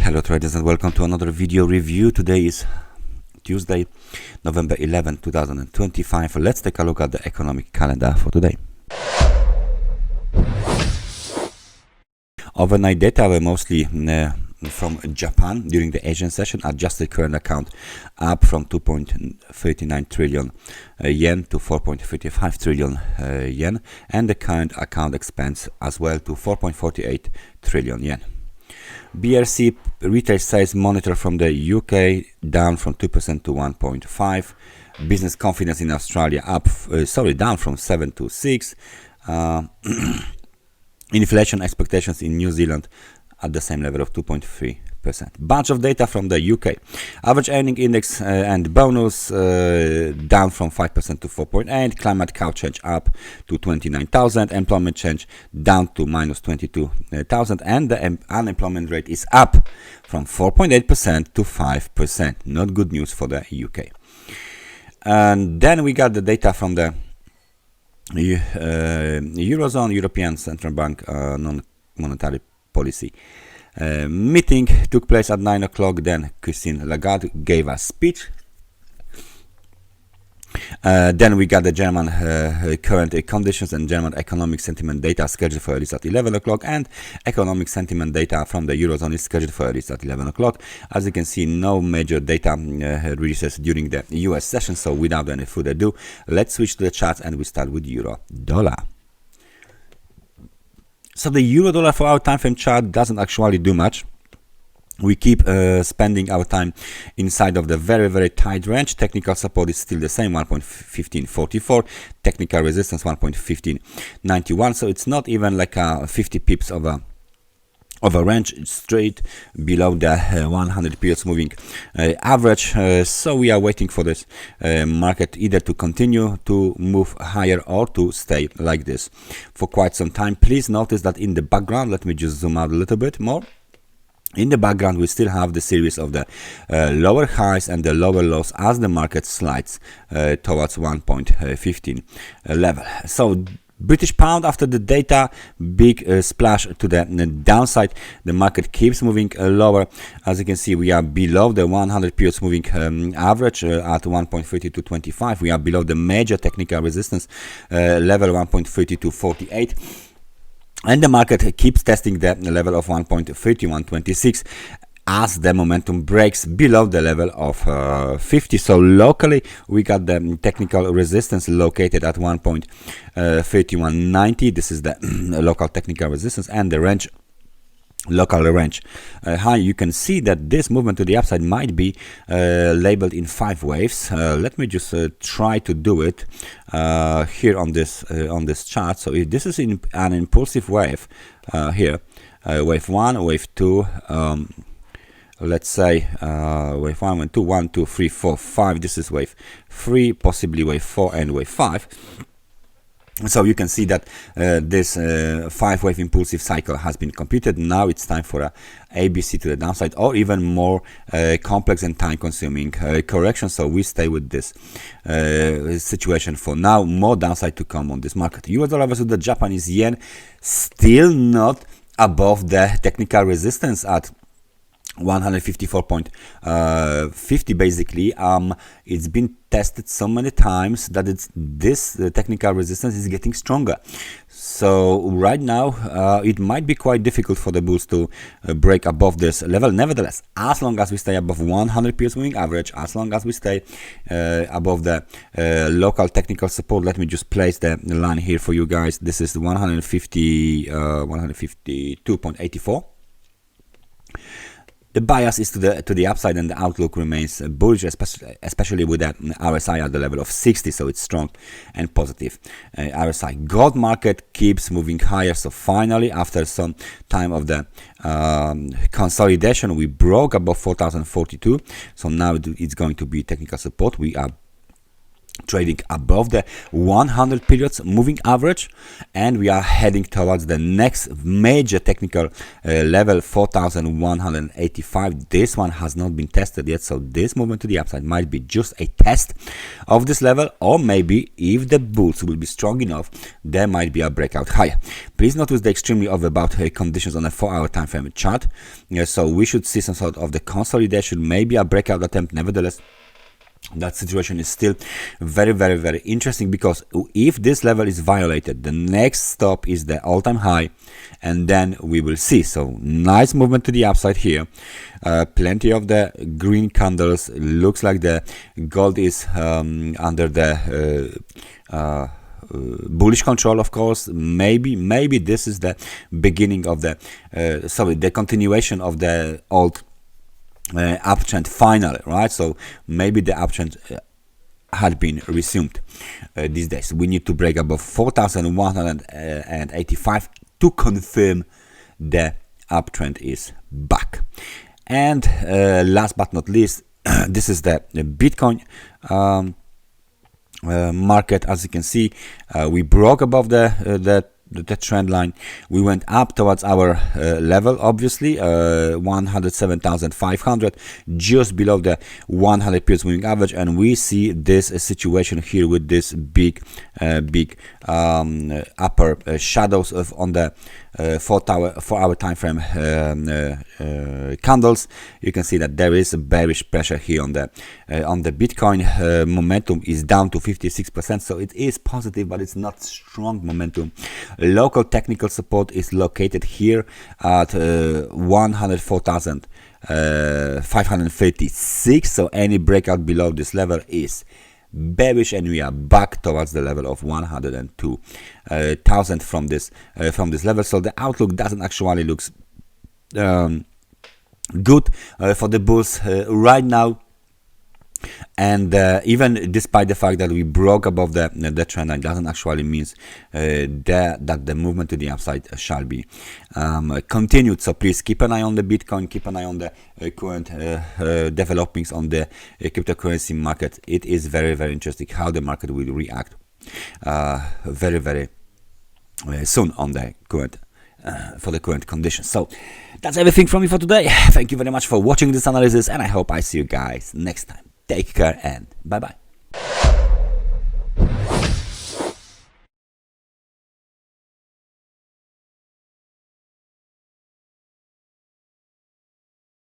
Hello traders and welcome to another video review. Today is Tuesday, November 11, 2025. Let's take a look at the economic calendar for today. Overnight data were mostly from Japan during the Asian session. Adjusted current account up from 2.39 trillion yen to 4.35 trillion yen, and the current account expands as well to 4.48 trillion yen. BRC retail sales monitor from the UK down from 2% to 1.5. Business confidence in Australia down from 7 to 6. Inflation expectations in New Zealand at the same level of 2.3%. Bunch of data from the UK. Average earning index and bonus down from 5% to 4.8. Climate cow change up to 29,000. Employment change down to minus 22,000. And the unemployment rate is up from 4.8% to 5%. Not good news for the UK. And then we got the data from the Eurozone, European Central Bank non-monetary policy meeting took place at 9 o'clock. Then Christine Lagarde gave a speech. Then we got the German current conditions and German economic sentiment data scheduled for release at 11 o'clock, and economic sentiment data from the Eurozone is scheduled for release at 11 o'clock. As you can see, no major data releases during the US session, so without any further ado, let's switch to the charts and we start with euro dollar. So the euro dollar for our time frame chart doesn't actually do much. We keep spending our time inside of the very tight range. Technical support is still the same, 1.1544. Technical resistance 1.1591. So it's not even like 50 pips of a range. It's straight below the 100 periods moving average. So we are waiting for this market either to continue to move higher or to stay like this for quite some time. Please notice that in the background, let me just zoom out a little bit more. In the background, we still have the series of the lower highs and the lower lows as the market slides towards 1.15 level. So British pound, after the data, big splash to the downside. The market keeps moving lower. As you can see, we are below the 100 periods moving average at 1.3225. We are below the major technical resistance level 1.3248. And the market keeps testing the level of 1.3126 as the momentum breaks below the level of 50. So locally, we got the technical resistance located at 1.3190. This is the local technical resistance, and the range, local range high. You can see that this movement to the upside might be labeled in 5 waves. Let me just try to do it here on this chart. So if this is an impulsive wave here, wave 1, wave 2, let's say wave 1 and 2, 1, 2, 3, 4, 5. This is wave 3, possibly wave 4 and wave 5. So you can see that this 5-wave impulsive cycle has been completed. Now it's time for a ABC to the downside, or even more complex and time-consuming correction. So we stay with this situation for now. More downside to come on this market. US dollar versus the Japanese yen, still not above the technical resistance at 154.50 basically. It's been tested so many times that this technical resistance is getting stronger. So right now it might be quite difficult for the bulls to break above this level. Nevertheless, as long as we stay above 100 periods moving average, as long as we stay above the local technical support, let me just place the line here for you guys. This is 152.84. The bias is to the upside, and the outlook remains bullish, especially with that RSI at the level of 60, so it's strong and positive. RSI gold market keeps moving higher. So finally, after some time of the consolidation, we broke above 4,042. So now it's going to be technical support. We are trading above the 100 periods moving average, and we are heading towards the next major technical level, 4185. This one has not been tested yet, so this movement to the upside might be just a test of this level, or maybe if the bulls will be strong enough, there might be a breakout higher. Please notice the extremely overbought conditions on a 4-hour time frame chart. So we should see some sort of the consolidation, maybe a breakout attempt. Nevertheless, that situation is still very, very, very interesting, because if this level is violated, the next stop is the all-time high, and then we will see. So nice movement to the upside here, plenty of the green candles. Looks like the gold is under the bullish control, of course. Maybe this is the beginning of the the continuation of the old uptrend finally, right? So maybe the uptrend had been resumed these days. We need to break above 4,185 to confirm the uptrend is back. And last but not least, this is the Bitcoin market. As you can see, we broke above the trend line. We went up towards our level, obviously 107,500, just below the 100 periods moving average, and we see this situation here with this big upper shadows on the 4-hour time frame candles. You can see that there is a bearish pressure here on the Bitcoin. Momentum is down to 56%, so it is positive, but it's not strong momentum. Local technical support is located here at 104,536. So any breakout below this level is bearish, and we are back towards the level of 102,000 from this level. So the outlook doesn't actually looks good for the bulls right now. And even despite the fact that we broke above the trend line, doesn't actually means that the movement to the upside shall be continued. So please keep an eye on the Bitcoin, keep an eye on the current developments on the cryptocurrency market. It is very, very interesting how the market will react very, very soon on the current for the current conditions. So that's everything from me for today. Thank you very much for watching this analysis, and I hope I see you guys next time. Take care and bye bye.